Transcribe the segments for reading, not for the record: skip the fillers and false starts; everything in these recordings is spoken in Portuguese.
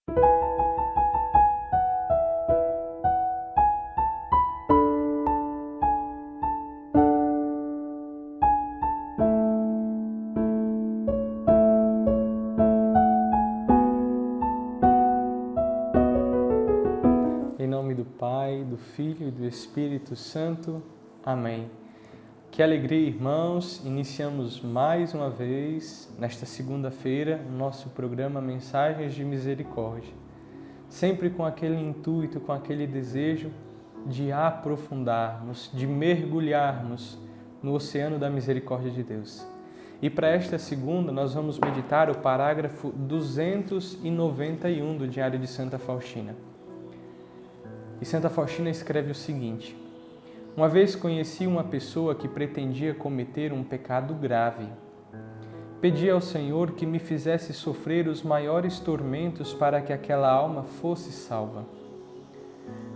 Em nome do Pai, do Filho e do Espírito Santo. Amém. Que alegria, irmãos! Iniciamos mais uma vez, nesta segunda-feira, o nosso programa Mensagens de Misericórdia. Sempre com aquele intuito, com aquele desejo de aprofundarmos, de mergulharmos no oceano da misericórdia de Deus. E para esta segunda, nós vamos meditar o parágrafo 291 do Diário de Santa Faustina. E Santa Faustina escreve o seguinte: uma vez conheci uma pessoa que pretendia cometer um pecado grave. Pedi ao Senhor que me fizesse sofrer os maiores tormentos para que aquela alma fosse salva.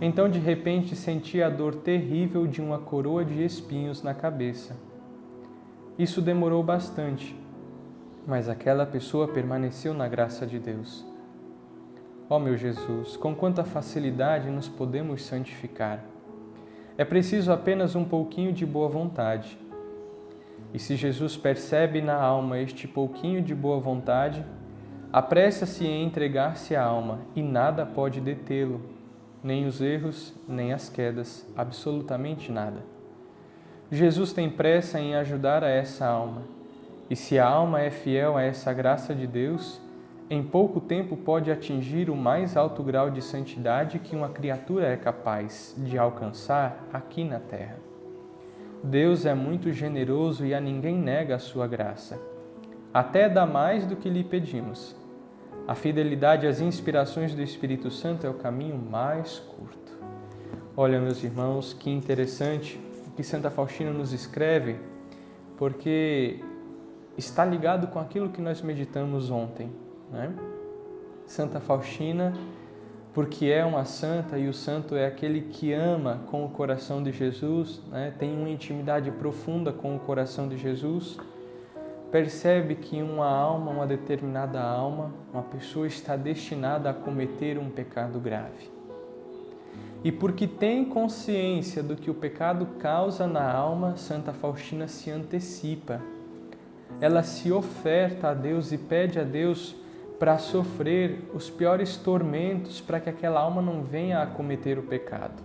Então, de repente, senti a dor terrível de uma coroa de espinhos na cabeça. Isso demorou bastante, mas aquela pessoa permaneceu na graça de Deus. Ó meu Jesus, com quanta facilidade nos podemos santificar. É preciso apenas um pouquinho de boa vontade. E se Jesus percebe na alma este pouquinho de boa vontade, apressa-se em entregar-se à alma e nada pode detê-lo, nem os erros, nem as quedas, absolutamente nada. Jesus tem pressa em ajudar a essa alma, e se a alma é fiel a essa graça de Deus, em pouco tempo pode atingir o mais alto grau de santidade que uma criatura é capaz de alcançar aqui na terra. Deus é muito generoso e a ninguém nega a sua graça. Até dá mais do que lhe pedimos. A fidelidade às inspirações do Espírito Santo é o caminho mais curto. Olha, meus irmãos, que interessante o que Santa Faustina nos escreve, porque está ligado com aquilo que nós meditamos ontem. Santa Faustina, porque é uma santa e o santo é aquele que ama com o coração de Jesus, tem uma intimidade profunda com o coração de Jesus, percebe que uma determinada alma, uma pessoa está destinada a cometer um pecado grave. E porque tem consciência do que o pecado causa na alma, Santa Faustina se antecipa. Ela se oferta a Deus e pede a Deus para sofrer os piores tormentos para que aquela alma não venha a cometer o pecado.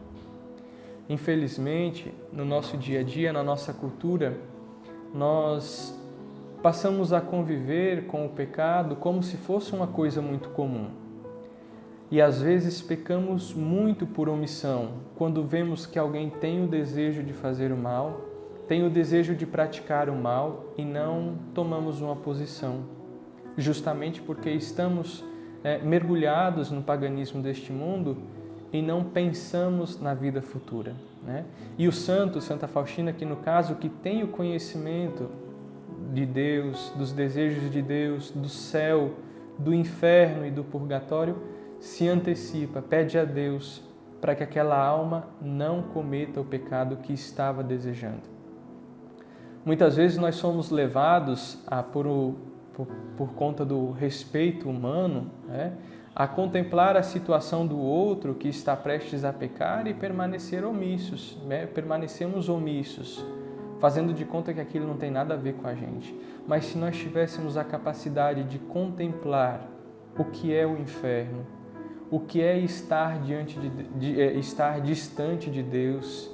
Infelizmente, no nosso dia a dia, na nossa cultura, nós passamos a conviver com o pecado como se fosse uma coisa muito comum. E às vezes pecamos muito por omissão, quando vemos que alguém tem o desejo de fazer o mal, tem o desejo de praticar o mal e não tomamos uma posição. Justamente porque estamos mergulhados no paganismo deste mundo e não pensamos na vida futura. E o santo, Santa Faustina, que no caso, que tem o conhecimento de Deus, dos desejos de Deus, do céu, do inferno e do purgatório, se antecipa, pede a Deus para que aquela alma não cometa o pecado que estava desejando. Muitas vezes nós somos levados por conta do respeito humano, a contemplar a situação do outro que está prestes a pecar e permanecer omissos, permanecemos omissos, fazendo de conta que aquilo não tem nada a ver com a gente. Mas se nós tivéssemos a capacidade de contemplar o que é o inferno, o que é estar estar distante de Deus,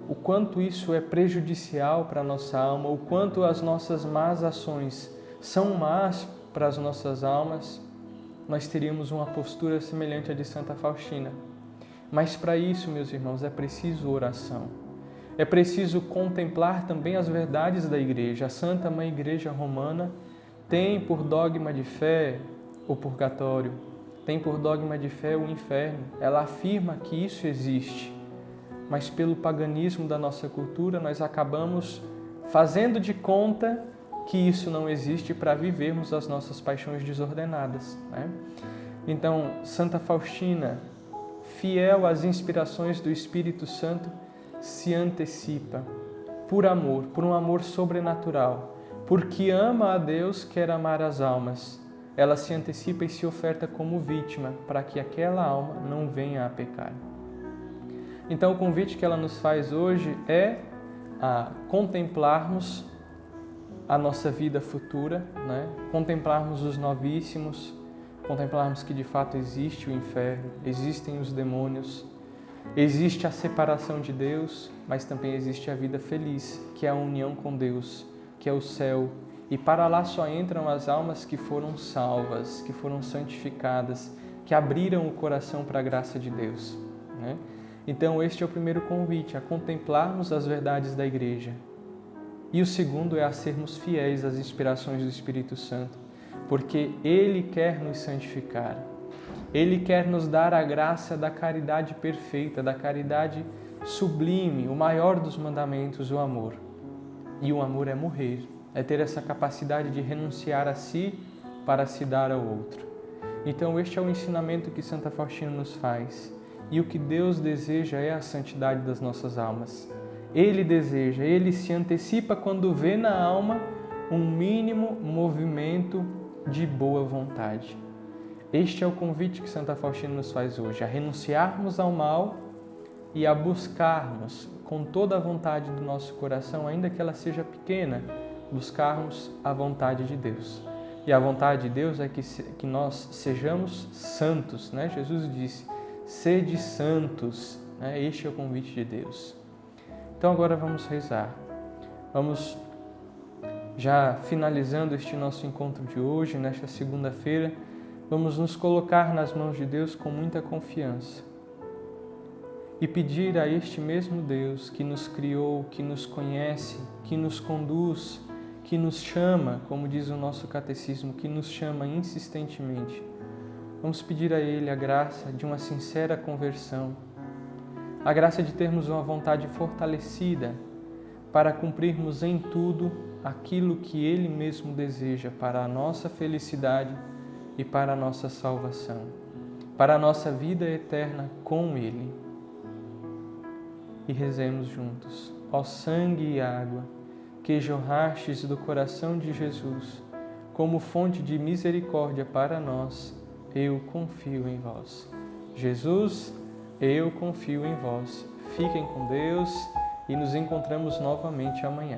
o quanto isso é prejudicial para a nossa alma, o quanto as nossas más ações são más para as nossas almas, nós teríamos uma postura semelhante à de Santa Faustina. Mas para isso, meus irmãos, é preciso oração. É preciso contemplar também as verdades da Igreja. A Santa Mãe Igreja Romana tem por dogma de fé o purgatório, tem por dogma de fé o inferno. Ela afirma que isso existe, mas pelo paganismo da nossa cultura nós acabamos fazendo de conta que isso não existe para vivermos as nossas paixões desordenadas. Então, Santa Faustina, fiel às inspirações do Espírito Santo, se antecipa por amor, por um amor sobrenatural, porque ama a Deus, quer amar as almas, ela se antecipa e se oferta como vítima para que aquela alma não venha a pecar. Então o convite que ela nos faz hoje é a contemplarmos a nossa vida futura, né? Contemplarmos os novíssimos, contemplarmos que de fato existe o inferno, existem os demônios, existe a separação de Deus, mas também existe a vida feliz, que é a união com Deus, que é o céu. E para lá só entram as almas que foram salvas, que foram santificadas, que abriram o coração para a graça de Deus, né? Então este é o primeiro convite, a contemplarmos as verdades da Igreja. E o segundo é a sermos fiéis às inspirações do Espírito Santo, porque Ele quer nos santificar. Ele quer nos dar a graça da caridade perfeita, da caridade sublime, o maior dos mandamentos, o amor. E o amor é morrer, é ter essa capacidade de renunciar a si para se dar ao outro. Então este é o ensinamento que Santa Faustina nos faz. E o que Deus deseja é a santidade das nossas almas. Ele deseja, Ele se antecipa quando vê na alma um mínimo movimento de boa vontade. Este é o convite que Santa Faustina nos faz hoje, a renunciarmos ao mal e a buscarmos com toda a vontade do nosso coração, ainda que ela seja pequena, buscarmos a vontade de Deus. E a vontade de Deus é que nós sejamos santos, né? Jesus disse, sede santos, né? Este é o convite de Deus. Então agora vamos rezar. Vamos, já finalizando este nosso encontro de hoje, nesta segunda-feira, vamos nos colocar nas mãos de Deus com muita confiança e pedir a este mesmo Deus que nos criou, que nos conhece, que nos conduz, que nos chama, como diz o nosso catecismo, que nos chama insistentemente. Vamos pedir a Ele a graça de uma sincera conversão, a graça de termos uma vontade fortalecida para cumprirmos em tudo aquilo que Ele mesmo deseja para a nossa felicidade e para a nossa salvação, para a nossa vida eterna com Ele. E rezemos juntos. Ó sangue e água, que jorrastes do coração de Jesus, como fonte de misericórdia para nós, eu confio em vós. Jesus, eu confio em vós. Fiquem com Deus e nos encontramos novamente amanhã.